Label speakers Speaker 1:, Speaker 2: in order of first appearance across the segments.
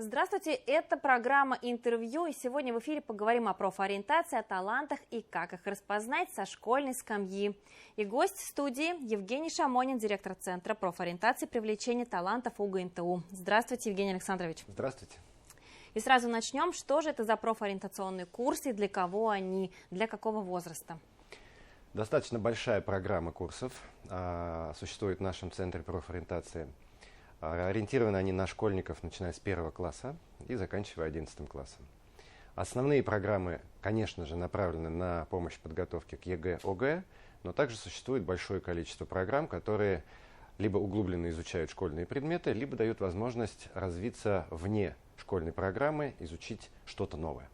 Speaker 1: Здравствуйте, это программа «Интервью», и сегодня в эфире поговорим о профориентации, о талантах и как их распознать со школьной скамьи. И гость студии Евгений Шамонин, директор Центра профориентации и привлечения талантов УГНТУ. Здравствуйте, Евгений Александрович.
Speaker 2: Здравствуйте.
Speaker 1: И сразу начнем. Что же это за профориентационные курсы, для кого они, для какого возраста?
Speaker 2: Достаточно большая программа курсов существует в нашем Центре профориентации. Ориентированы они на школьников, начиная с 1 класса и заканчивая 11 классом. Основные программы, конечно же, направлены на помощь в подготовке к ЕГЭ, ОГЭ, но также существует большое количество программ, которые либо углубленно изучают школьные предметы, либо дают возможность развиться вне школьной программы, изучить что-то новое.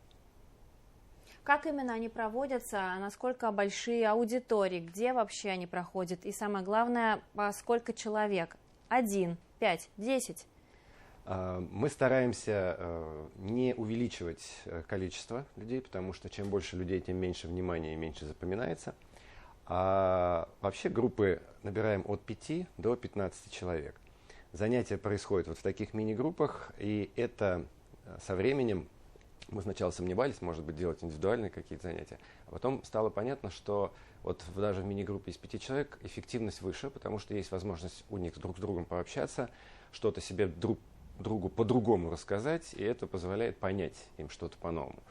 Speaker 1: Как именно они проводятся, насколько большие аудитории, где вообще они проходят, и самое главное, сколько человек? 1, 5, 10?
Speaker 2: Мы стараемся не увеличивать количество людей, потому что чем больше людей, тем меньше внимания и меньше запоминается. А вообще группы набираем от 5 до 15 человек. Занятия происходят вот в таких мини-группах, и это со временем, мы сначала сомневались, может быть, делать индивидуальные какие-то занятия, а потом стало понятно, что вот даже в мини-группе из 5 человек эффективность выше, потому что есть возможность у них друг с другом пообщаться, что-то себе друг другу по-другому рассказать, и это позволяет понять им что-то по-новому.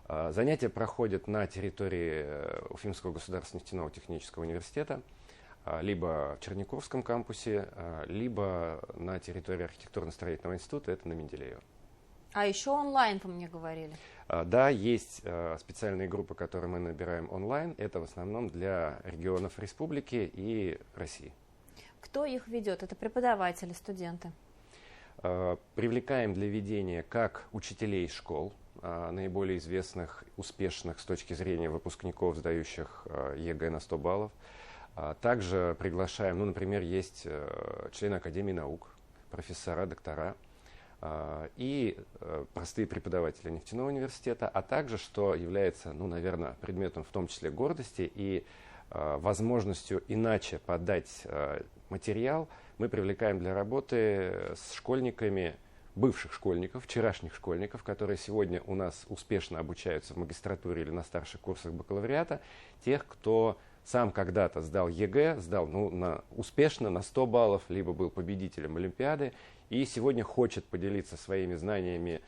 Speaker 2: Занятия проходят на территории Уфимского государственного нефтяного технического университета, либо в Черниковском кампусе, либо на территории архитектурно-строительного института, это на Менделеева.
Speaker 1: А еще онлайн, вы мне говорили.
Speaker 2: Да, есть специальные группы, которые мы набираем онлайн. Это в основном для регионов республики и России.
Speaker 1: Кто их ведет? Это преподаватели, студенты?
Speaker 2: Привлекаем для ведения как учителей школ, наиболее известных, успешных с точки зрения выпускников, сдающих ЕГЭ на 100 баллов. Также приглашаем, например, есть члены Академии наук, профессора, доктора, и простые преподаватели нефтяного университета, а также, что является, наверное, предметом в том числе гордости и возможностью иначе подать материал, мы привлекаем для работы с школьниками, бывших школьников, вчерашних школьников, которые сегодня у нас успешно обучаются в магистратуре или на старших курсах бакалавриата, тех, кто сам когда-то сдал ЕГЭ, сдал успешно на 100 баллов, либо был победителем Олимпиады, и сегодня хочет поделиться своими знаниями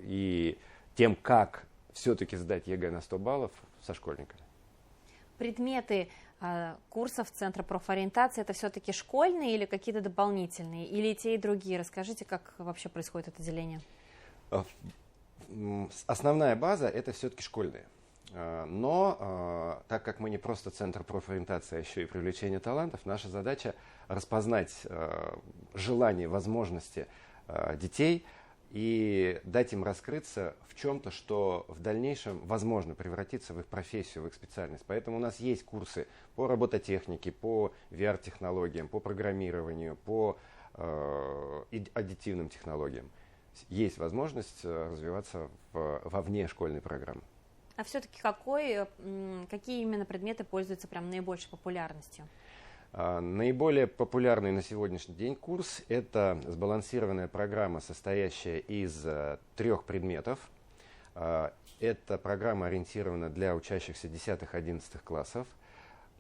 Speaker 2: и тем, как все-таки сдать ЕГЭ на 100 баллов со школьниками.
Speaker 1: Предметы курсов Центра профориентации — это все-таки школьные или какие-то дополнительные, или и те, и другие? Расскажите, как вообще происходит это деление?
Speaker 2: Основная база — это все-таки школьные. Но так как мы не просто Центр профориентации, а еще и привлечение талантов, наша задача распознать желания, возможности детей и дать им раскрыться в чем-то, что в дальнейшем возможно превратиться в их профессию, в их специальность. Поэтому у нас есть курсы по робототехнике, по VR-технологиям, по программированию, по аддитивным технологиям. Есть возможность развиваться во внешкольной программе.
Speaker 1: А все-таки какие именно предметы пользуются прям наибольшей популярностью?
Speaker 2: Наиболее популярный на сегодняшний день курс – это сбалансированная программа, состоящая из 3 предметов. Эта программа ориентирована для учащихся 10-11 классов,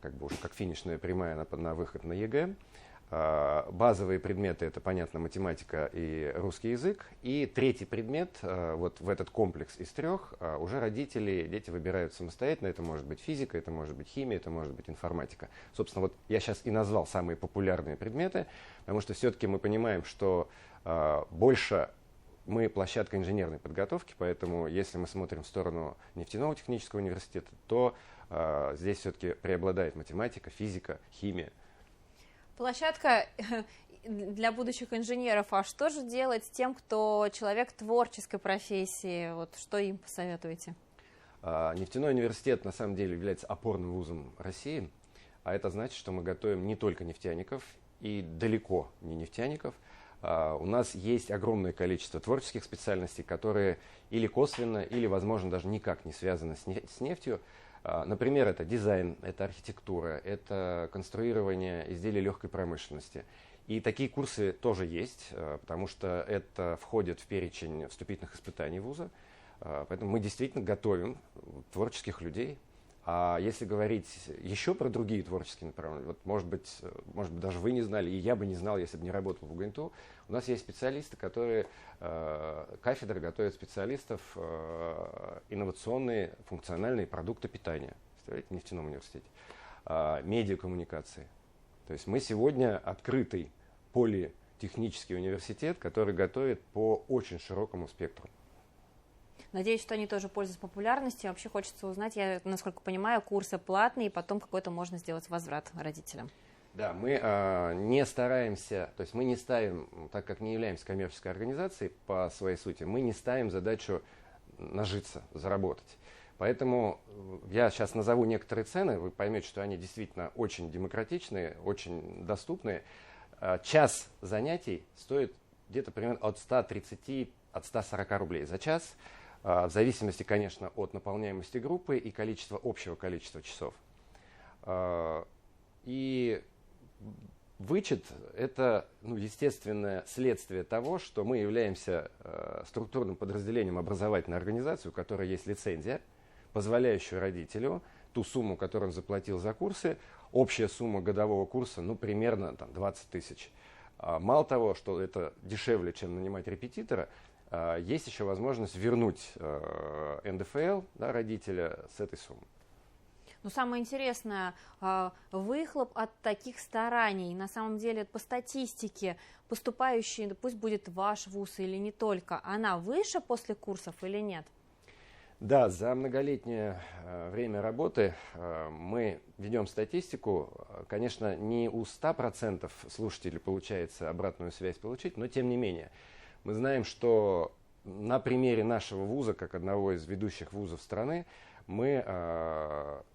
Speaker 2: как финишная прямая на выход на ЕГЭ. Базовые предметы — это, понятно, математика и русский язык. И 3 предмет, вот в этот комплекс из 3, уже родители, дети выбирают самостоятельно. Это может быть физика, это может быть химия, это может быть информатика. Собственно, вот я сейчас и назвал самые популярные предметы, потому что все-таки мы понимаем, что больше мы площадка инженерной подготовки, поэтому если мы смотрим в сторону нефтяного технического университета, то здесь все-таки преобладает математика, физика, химия.
Speaker 1: Площадка для будущих инженеров. А что же делать с тем, кто человек творческой профессии? Вот что им посоветуете?
Speaker 2: Нефтяной университет на самом деле является опорным вузом России, а это значит, что мы готовим не только нефтяников и далеко не нефтяников. У нас есть огромное количество творческих специальностей, которые или косвенно, или, возможно, даже никак не связаны с нефтью. Например, это дизайн, это архитектура, это конструирование изделий легкой промышленности. И такие курсы тоже есть, потому что это входит в перечень вступительных испытаний вуза. Поэтому мы действительно готовим творческих людей. А если говорить еще про другие творческие направления, вот, может быть, даже вы не знали, и я бы не знал, если бы не работал в УГНТУ, у нас есть специалисты, которые, кафедра готовит специалистов инновационные функциональные продукты питания, представляете, в нефтяном университете, медиакоммуникации. То есть мы сегодня открытый политехнический университет, который готовит по очень широкому спектру.
Speaker 1: Надеюсь, что они тоже пользуются популярностью. Вообще хочется узнать, я, насколько понимаю, курсы платные, и потом какой-то можно сделать возврат родителям.
Speaker 2: Да, мы не стараемся, то есть мы не ставим, так как не являемся коммерческой организацией по своей сути, мы не ставим задачу нажиться, заработать. Поэтому я сейчас назову некоторые цены, вы поймете, что они действительно очень демократичные, очень доступные. Час занятий стоит где-то примерно от 130, от 140 рублей за час. В зависимости, конечно, от наполняемости группы и общего количества часов. И вычет – это естественное следствие того, что мы являемся структурным подразделением образовательной организации, у которой есть лицензия, позволяющая родителю ту сумму, которую он заплатил за курсы, общая сумма годового курса, примерно 20 тысяч. Мало того, что это дешевле, чем нанимать репетитора, есть еще возможность вернуть НДФЛ родителя с этой суммы.
Speaker 1: Но самое интересное, выхлоп от таких стараний, на самом деле по статистике, поступающие, пусть будет ваш вуз или не только, она выше после курсов или нет?
Speaker 2: Да, за многолетнее время работы мы ведем статистику. Конечно, не у 100% слушателей получается обратную связь получить, но тем не менее. Мы знаем, что на примере нашего вуза, как одного из ведущих вузов страны, мы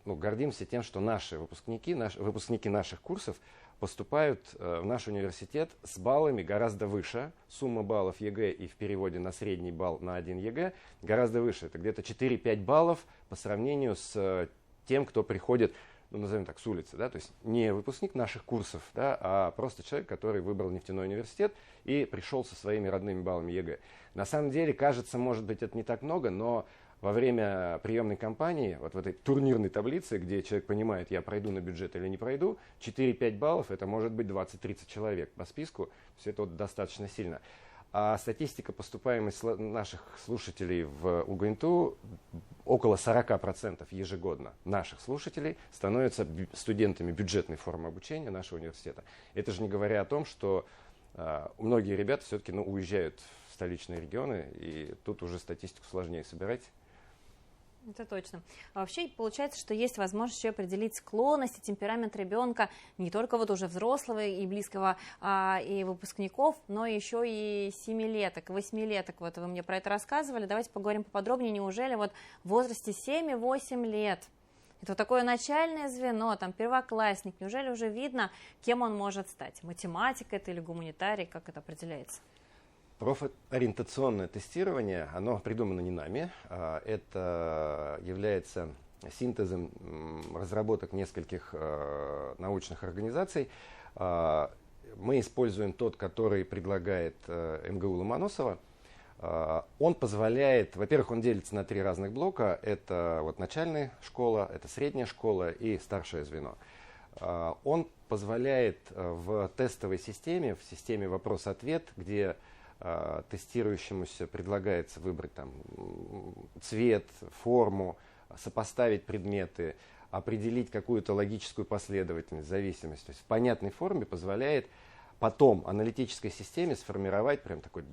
Speaker 2: гордимся тем, что наши выпускники наших курсов поступают в наш университет с баллами гораздо выше. Сумма баллов ЕГЭ и в переводе на средний балл на 1 ЕГЭ гораздо выше. Это где-то 4-5 баллов по сравнению с тем, кто приходит, назовем так, с улицы. Да? То есть не выпускник наших курсов, да, а просто человек, который выбрал нефтяной университет и пришел со своими родными баллами ЕГЭ. На самом деле, кажется, может быть, это не так много, но во время приемной кампании, вот в этой турнирной таблице, где человек понимает, я пройду на бюджет или не пройду, 4-5 баллов, это может быть 20-30 человек по списку, все это достаточно сильно. А статистика поступаемости наших слушателей в УГНТУ около 40% ежегодно наших слушателей становятся студентами бюджетной формы обучения нашего университета. Это же не говоря о том, что многие ребята все-таки уезжают в столичные регионы, и тут уже статистику сложнее собирать.
Speaker 1: Это точно. А вообще получается, что есть возможность еще определить склонность и темперамент ребенка не только вот уже взрослого и близкого и выпускников, но еще и 7-леток, 8-леток. Вот вы мне про это рассказывали. Давайте поговорим поподробнее. Неужели вот в возрасте 7-8 лет это вот такое начальное звено, там первоклассник, неужели уже видно, кем он может стать? Математик это или гуманитарий, как это определяется?
Speaker 2: Профориентационное тестирование, оно придумано не нами, это является синтезом разработок нескольких научных организаций. Мы используем тот, который предлагает МГУ Ломоносова. Он позволяет, во-первых, он делится на 3 разных блока. Это вот начальная школа, это средняя школа и старшее звено. Он позволяет в тестовой системе, в системе вопрос-ответ, где тестирующемуся предлагается выбрать цвет, форму, сопоставить предметы, определить какую-то логическую последовательность, зависимость. То есть в понятной форме позволяет потом аналитической системе сформировать прям такой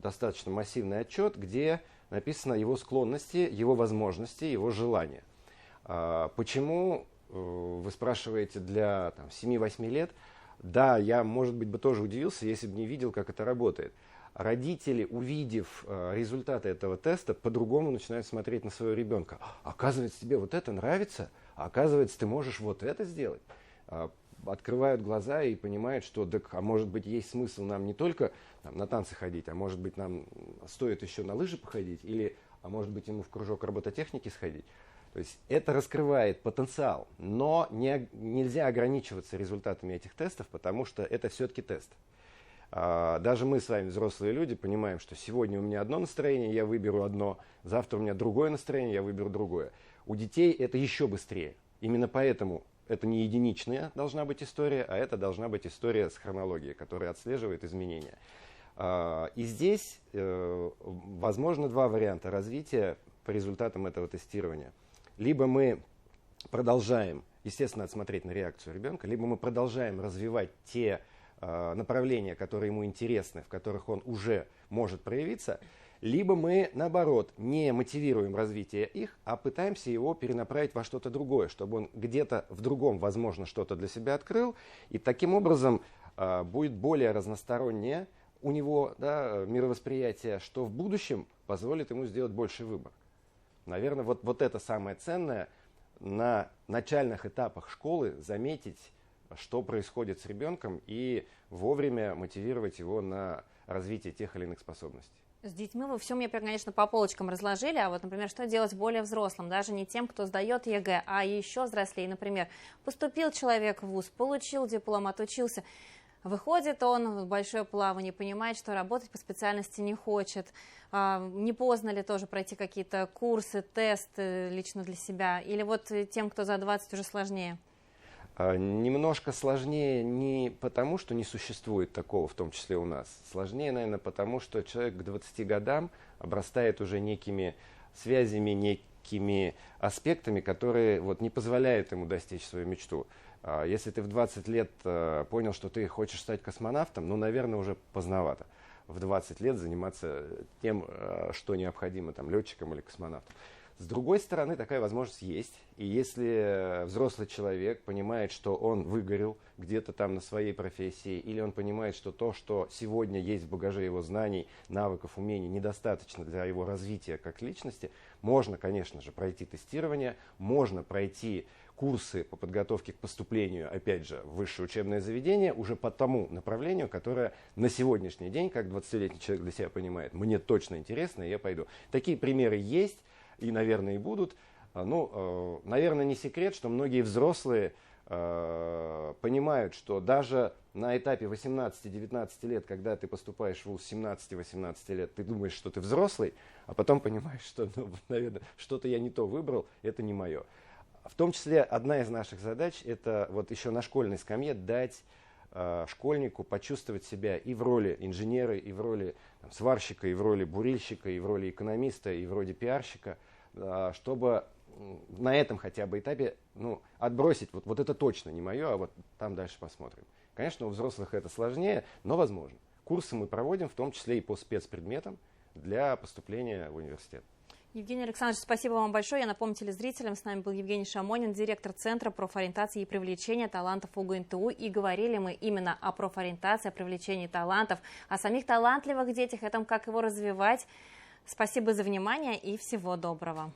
Speaker 2: достаточно массивный отчет, где написано его склонности, его возможности, его желания. Почему, вы спрашиваете, для 7-8 лет? Да, я, может быть, бы тоже удивился, если бы не видел, как это работает. Родители, увидев результаты этого теста, по-другому начинают смотреть на своего ребенка. Оказывается, тебе вот это нравится, а оказывается, ты можешь вот это сделать. Открывают глаза и понимают, что, а может быть, есть смысл нам не только на танцы ходить, а может быть, нам стоит еще на лыжи походить, или, а может быть, ему в кружок робототехники сходить. То есть это раскрывает потенциал, но нельзя ограничиваться результатами этих тестов, потому что это все-таки тест. Даже мы с вами, взрослые люди, понимаем, что сегодня у меня одно настроение, я выберу одно, завтра у меня другое настроение, я выберу другое. У детей это еще быстрее. Именно поэтому это не единичная должна быть история, а это должна быть история с хронологией, которая отслеживает изменения. И здесь возможно два варианта развития по результатам этого тестирования. Либо мы продолжаем, естественно, смотреть на реакцию ребенка, либо мы продолжаем развивать те направления, которые ему интересны, в которых он уже может проявиться, либо мы, наоборот, не мотивируем развитие их, а пытаемся его перенаправить во что-то другое, чтобы он где-то в другом, возможно, что-то для себя открыл, и таким образом будет более разностороннее у него, да, мировосприятие, что в будущем позволит ему сделать больший выбор. Наверное, вот это самое ценное на начальных этапах школы заметить, что происходит с ребенком, и вовремя мотивировать его на развитие тех или иных способностей.
Speaker 1: С детьми вы все мне, конечно, по полочкам разложили, а вот, например, что делать более взрослым, даже не тем, кто сдает ЕГЭ, а еще взрослее. Например, поступил человек в вуз, получил диплом, отучился, выходит он в большое плавание, понимает, что работать по специальности не хочет. Не поздно ли тоже пройти какие-то курсы, тесты лично для себя? Или вот тем, кто за 20, уже сложнее?
Speaker 2: Немножко сложнее не потому, что не существует такого, в том числе у нас. Сложнее, наверное, потому, что человек к 20 годам обрастает уже некими связями, некими аспектами, которые вот не позволяют ему достичь свою мечту. Если ты в 20 лет понял, что ты хочешь стать космонавтом, ну, наверное, уже поздновато в 20 лет заниматься тем, что необходимо там, летчикам или космонавтам. С другой стороны, такая возможность есть. И если взрослый человек понимает, что он выгорел где-то там на своей профессии, или он понимает, что то, что сегодня есть в багаже его знаний, навыков, умений, недостаточно для его развития как личности, можно, конечно же, пройти тестирование, можно пройти курсы по подготовке к поступлению, опять же, в высшее учебное заведение, уже по тому направлению, которое на сегодняшний день, как 20-летний человек для себя понимает, мне точно интересно, и я пойду. Такие примеры есть. И, наверное, и будут. Ну, наверное, не секрет, что многие взрослые понимают, что даже на этапе 18-19 лет, когда ты поступаешь в вуз 17-18 лет, ты думаешь, что ты взрослый, а потом понимаешь, что, ну, наверное, что-то я не то выбрал, это не мое. В том числе одна из наших задач – это вот еще на школьной скамье дать школьнику почувствовать себя и в роли инженера, и в роли там, сварщика, и в роли бурильщика, и в роли экономиста, и в роли пиарщика, чтобы на этом хотя бы этапе отбросить, вот это точно не мое, а вот там дальше посмотрим. Конечно, у взрослых это сложнее, но возможно. Курсы мы проводим, в том числе и по спецпредметам для поступления в университет.
Speaker 1: Евгений Александрович, спасибо вам большое. Я напомню телезрителям, с нами был Евгений Шамонин, директор Центра профориентации и привлечения талантов УГНТУ. И говорили мы именно о профориентации, о привлечении талантов, о самих талантливых детях, о том, как его развивать. Спасибо за внимание и всего доброго.